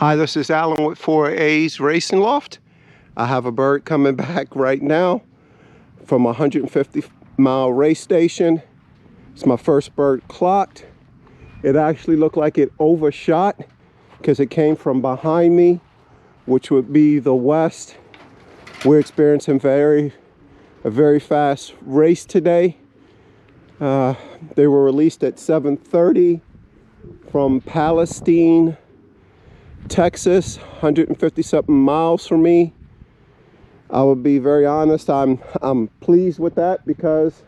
Hi, this is Alan with 4A'S Racing Loft. I have a bird coming back right now from a 150-mile race station. It's my first bird clocked. It actually looked like it overshot because it came from behind me, which would be the west. We're experiencing a very fast race today. They were released at 7:30 from Palestine, Texas, 150 something miles from me. I will be very honest, I'm pleased with that because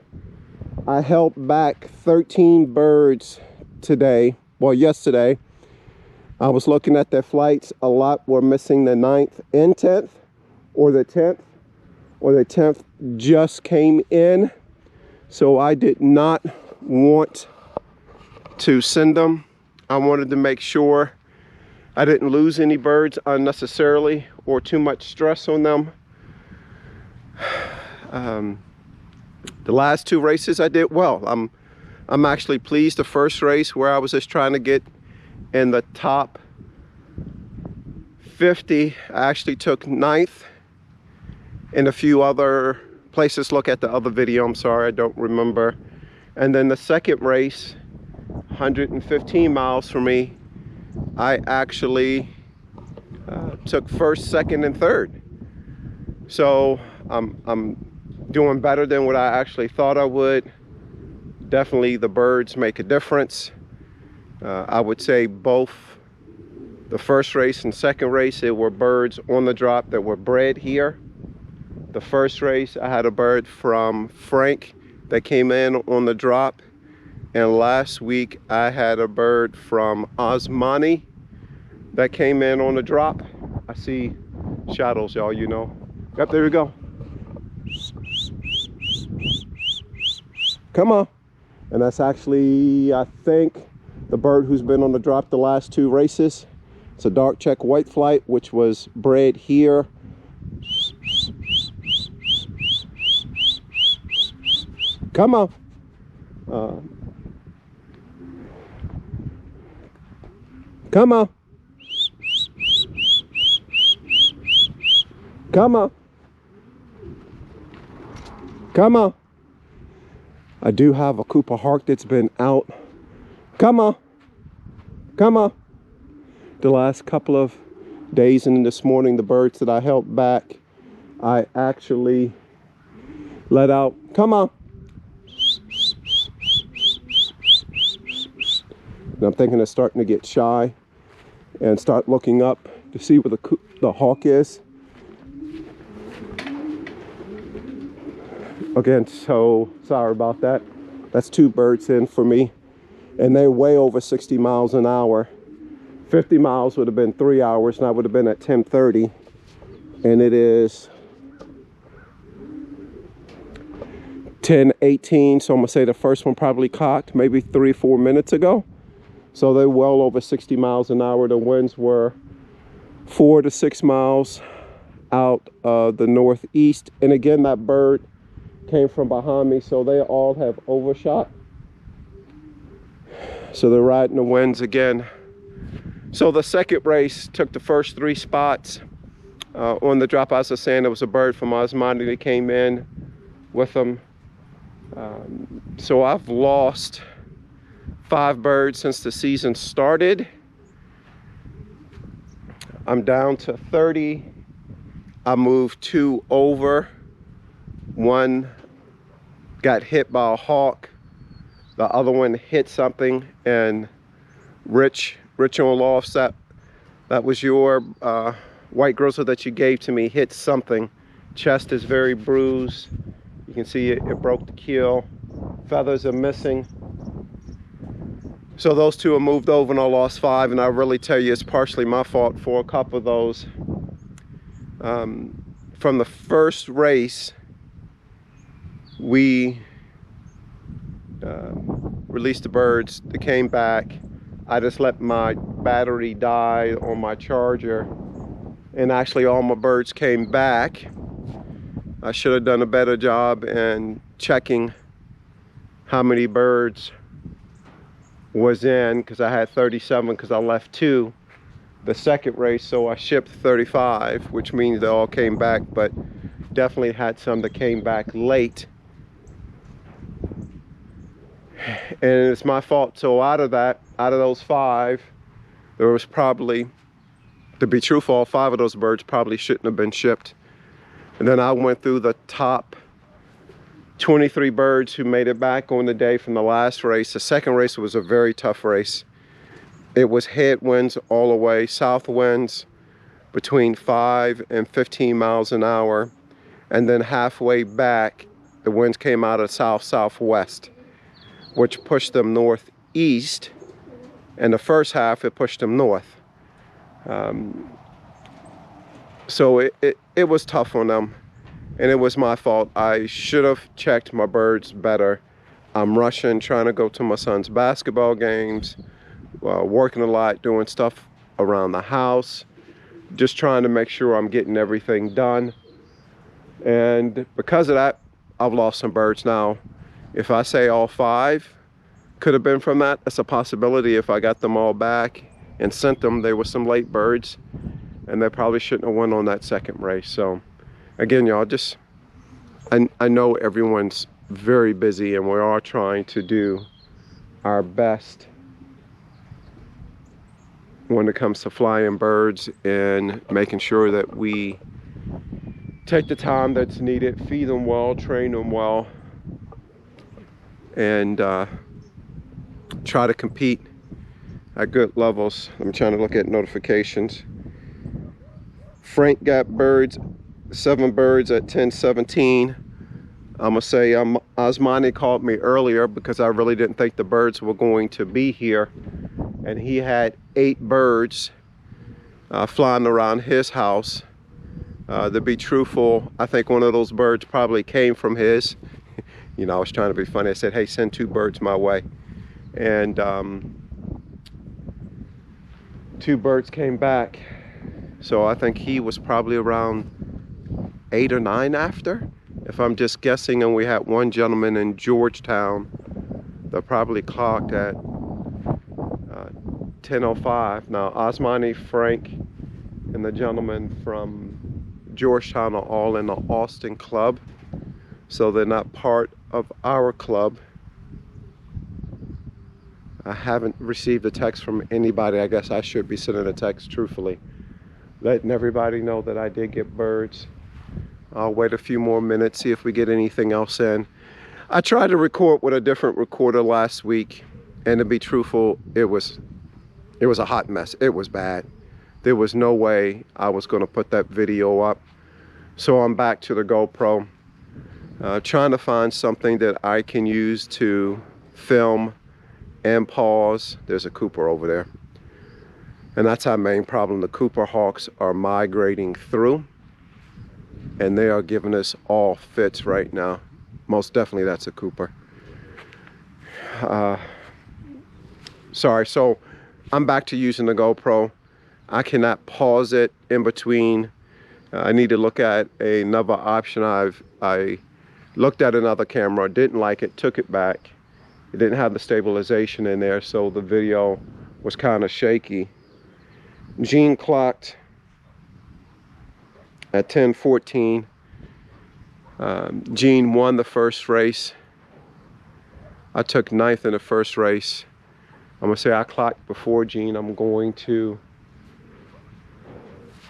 I helped back 13 birds today, well yesterday. I was looking at their flights, a lot were missing the 9th and 10th, or the 10th, or the 10th just came in. So I did not want to send them. I wanted to make sure I didn't lose any birds unnecessarily or too much stress on them. The last two races I did well. I'm actually pleased. The first race where I was just trying to get in the top 50, I actually took 9th in a few other places. Look at the other video, I'm sorry, I don't remember. And then the second race, 115 miles from me, I actually took first, second, and third. So I'm doing better than what I actually thought I would. Definitely the birds make a difference. I would say both the first race and second race, it were birds on the drop that were bred here. The first race, I had a bird from Frank that came in on the drop. And last week, I had a bird from Osmani that came in on the drop. I see shadows, y'all, you know. Yep, there we go. Come on. And that's actually, I think, the bird who's been on the drop the last two races. It's a dark check white flight, which was bred here. Come on. Come on. Come on. Come on. I do have a Cooper Hawk that's been out. Come on. Come on. The last couple of days and this morning, the birds that I helped back, I actually let out. Come on. And I'm thinking of starting to get shy and start looking up to see where the hawk is. Again, so sorry about that. That's two birds in for me. And they're way over 60 miles an hour. 50 miles would have been 3 hours, and I would have been at 10:30. And it is 10:18, so I'm gonna say the first one probably cocked maybe 3-4 minutes ago. So they're well over 60 miles an hour. The winds were 4 to 6 miles out of the northeast. And again, that bird came from behind me, so they all have overshot. So they're riding the winds again. So the second race took the first 3 spots. On the drop, as I was saying, there was a bird from Osmani that came in with them. So I've lost 5 birds since the season started. I'm down to 30. I moved 2 over. 1 got hit by a hawk. The other one hit something, and Rich on Loft, that was your white grizzle that you gave to me, hit something. Chest is very bruised. You can see it broke the keel. Feathers are missing. So those 2 are moved over, and I lost 5, and I really tell you it's partially my fault for a couple of those. From the first race, we released the birds. They came back. I just let my battery die on my charger, and actually all my birds came back. I should have done a better job in checking how many birds was in, because I had 37 because I left 2. the second race, so I shipped 35, which means they all came back, but definitely had some that came back late. And it's my fault. So out of those 5, there was probably, to be truthful, all 5 of those birds probably shouldn't have been shipped. And then I went through the top 23 birds who made it back on the day from the last race. The second race was a very tough race. It was headwinds all the way, south winds between 5 and 15 miles an hour. And then halfway back, the winds came out of south-southwest, which pushed them northeast. And the first half, it pushed them north. So it was tough on them, and it was my fault. I should have checked my birds better. I'm rushing, trying to go to my son's basketball games, working a lot, doing stuff around the house, just trying to make sure I'm getting everything done. And because of that, I've lost some birds now. If I say all 5 could have been from that, it's a possibility. If I got them all back and sent them, there were some late birds, and they probably shouldn't have won on that second race. So again, y'all, just I know everyone's very busy, and we are trying to do our best when it comes to flying birds and making sure that we take the time that's needed, feed them well, train them well, and try to compete at good levels. I'm trying to look at notifications. Frank got birds, 7 birds at 10:17. I'm gonna say Osmani called me earlier because I really didn't think the birds were going to be here, and he had 8 birds flying around his house. To be truthful, I think one of those birds probably came from his. You know, I was trying to be funny. I said, hey, send 2 birds my way. And 2 birds came back. So I think he was probably around 8 or 9 after, if I'm just guessing. And we had one gentleman in Georgetown that probably clocked at 10:05. Now, Osmani, Frank, and the gentleman from Georgetown are all in the Austin club, so they're not part of our club. I haven't received a text from anybody. I guess I should be sending a text, truthfully, letting everybody know that I did get birds. I'll wait a few more minutes, see if we get anything else in. I tried to record with a different recorder last week, and to be truthful, it was a hot mess. It was bad. There was no way I was going to put that video up. So I'm back to the GoPro, trying to find something that I can use to film and pause. There's a Cooper over there. And that's our main problem. The Cooper hawks are migrating through, and they are giving us all fits right now. Most definitely that's a Cooper. Sorry, so I'm back to using the GoPro. I cannot pause it in between. I need to look at another option. I looked at another camera, didn't like it, took it back. It didn't have the stabilization in there, so the video was kind of shaky. Gene clocked at 10:14. Gene won the first race. I took 9th in the first race. I'm gonna say I clocked before Gene. I'm going to,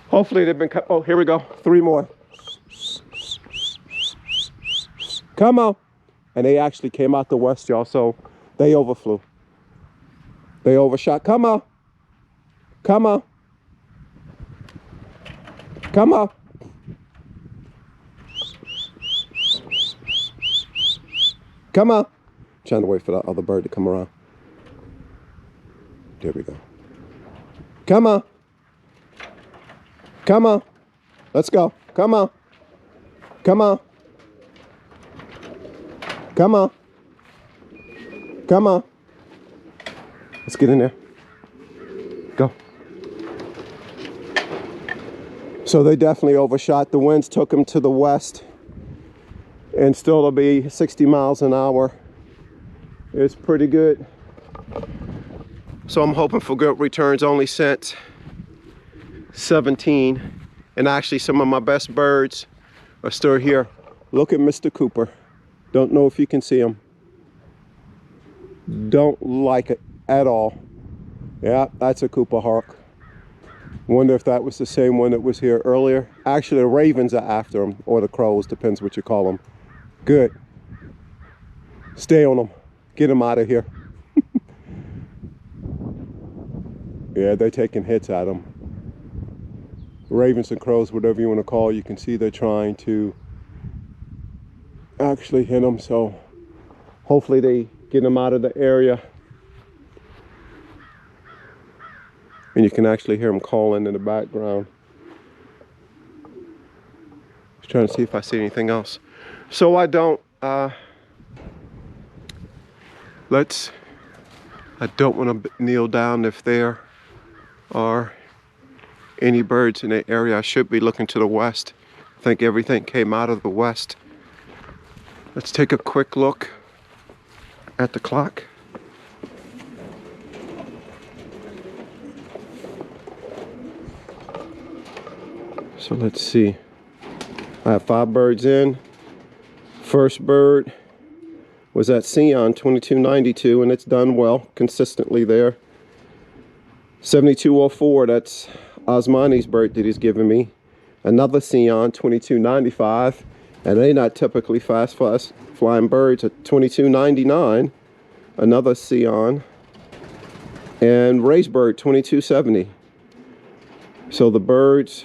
hopefully they've been cut. Oh, here we go, 3 more. Come on. And they actually came out the west, y'all, so they overflew. They overshot. Come on. Come on. Come on. Come on. Trying to wait for that other bird to come around. There we go. Come on. Come on. Let's go. Come on. Come on. Come on. Come on. Let's get in there. Go. So they definitely overshot. The winds took them to the west, and still it'll be 60 miles an hour. It's pretty good. So I'm hoping for good returns. Only sent 17. And actually some of my best birds are still here. Look at Mr. Cooper. Don't know if you can see him. Don't like it at all. Yeah, that's a Cooper hawk. Wonder if that was the same one that was here earlier. Actually, the ravens are after him, or the crows, depends what you call them. Good. Stay on them. Get them out of here. Yeah, they're taking hits at him. Ravens and crows, whatever you want to call, you can see they're trying to actually hit them. So hopefully they get them out of the area. And you can actually hear them calling in the background. Just trying to see if I see anything else. So I don't, I don't want to kneel down if there are any birds in the area. I should be looking to the west. I think everything came out of the west. Let's take a quick look at the clock. So let's see. I have 5 birds in. First bird was at Sion 2292, and it's done well consistently there. 7204, that's Osmani's bird that he's given me. Another Sion 2295, and they're not typically fast flying birds. At 2299, another Sion, and Ray's bird 2270. So the birds